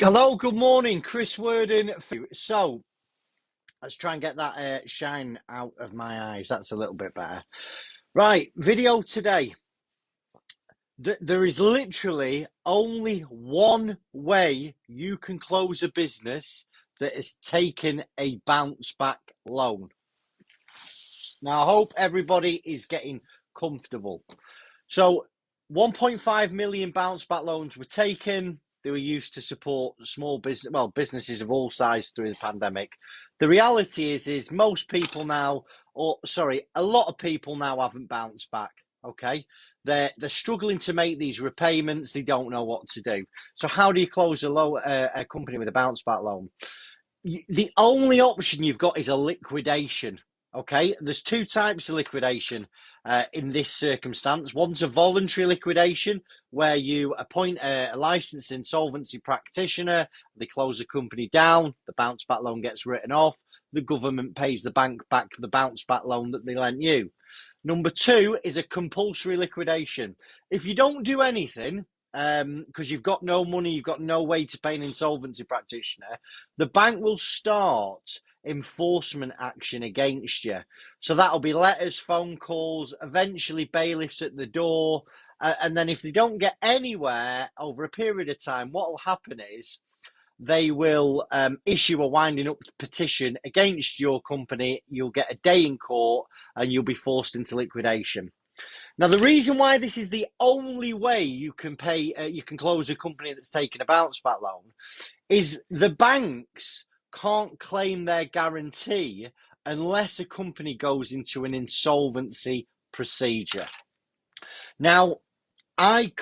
Hello, good morning, Chris Worden. So let's try and get that shine out of my eyes. That's a little bit better. Right, video today. There is literally only one way you can close a business that is taking a bounce back loan. Now, I hope everybody is getting comfortable. So 1.5 million bounce back loans were taken. They were used to support small business, businesses of all sizes through the pandemic. The reality is most people now, a lot of people now haven't bounced back. Okay, they're struggling to make these repayments. They don't know what to do. So how do you close a company with a bounce back loan? The only option you've got is a liquidation. Okay, there's two types of liquidation in this circumstance. One's a voluntary liquidation, where you appoint a licensed insolvency practitioner, they close the company down, the bounce back loan gets written off, the government pays the bank back the bounce back loan that they lent you. Number two is a compulsory liquidation. If you don't do anything, because you've got no money, you've got no way to pay an insolvency practitioner, the bank will start enforcement action against you. So that'll be letters, phone calls, eventually bailiffs at the door. And then if they don't get anywhere over a period of time, what will happen is they will issue a winding up petition against your company. You'll get a day in court and you'll be forced into liquidation. Now, the reason why this is the only way you can you can close a company that's taken a bounce back loan is the banks can't claim their guarantee unless a company goes into an insolvency procedure. Now, I've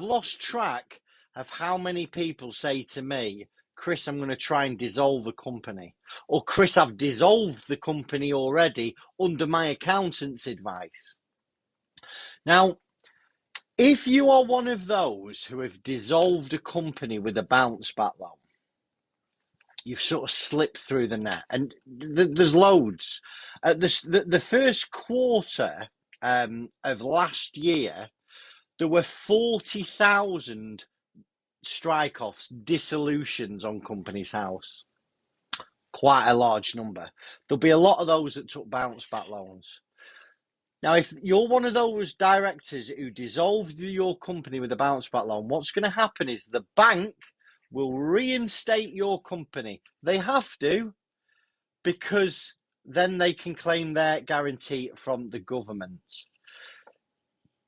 lost track of how many people say to me, Chris, I'm going to try and dissolve a company. Or, Chris, I've dissolved the company already under my accountant's advice. Now, if you are one of those who have dissolved a company with a bounce back loan, you've sort of slipped through the net. And there's loads. The first quarter of last year, there were 40,000 strike-offs, dissolutions on Companies House. Quite a large number. There'll be a lot of those that took bounce back loans. Now, if you're one of those directors who dissolved your company with a bounce back loan, what's going to happen is the bank will reinstate your company. They have to, because then they can claim their guarantee from the government.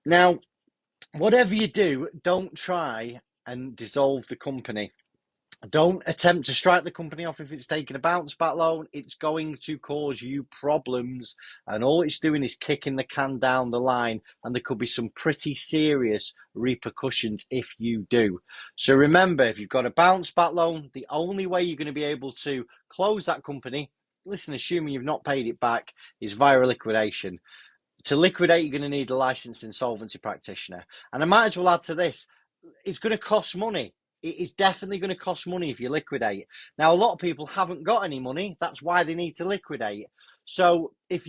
Now, whatever you do, don't try and dissolve the company. Don't attempt to strike the company off if it's taking a bounce back loan. It's going to cause you problems, and all it's doing is kicking the can down the line, and there could be some pretty serious repercussions if you do. So remember, if you've got a bounce back loan, the only way you're going to be able to close that company, listen, assuming you've not paid it back, is via a liquidation. To liquidate, you're going to need a licensed insolvency practitioner. And I might as well add to this, it's going to cost money. It is definitely going to cost money if you liquidate. Now, a lot of people haven't got any money. That's why they need to liquidate. So if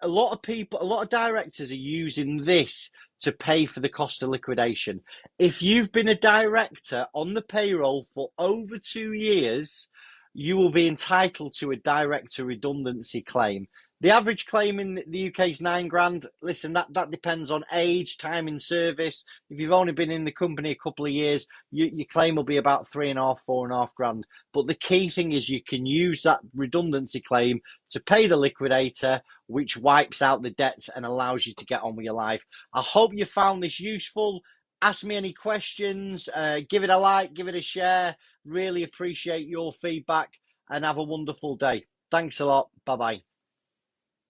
a lot of directors are using this to pay for the cost of liquidation. If you've been a director on the payroll for over 2 years, you will be entitled to a director redundancy claim. The average claim in the UK is £9,000. Listen, that depends on age, time in service. If you've only been in the company a couple of years, your claim will be about £3,500, £4,500. But the key thing is you can use that redundancy claim to pay the liquidator, which wipes out the debts and allows you to get on with your life. I hope you found this useful. Ask me any questions. Give it a like, give it a share. Really appreciate your feedback, and have a wonderful day. Thanks a lot. Bye-bye.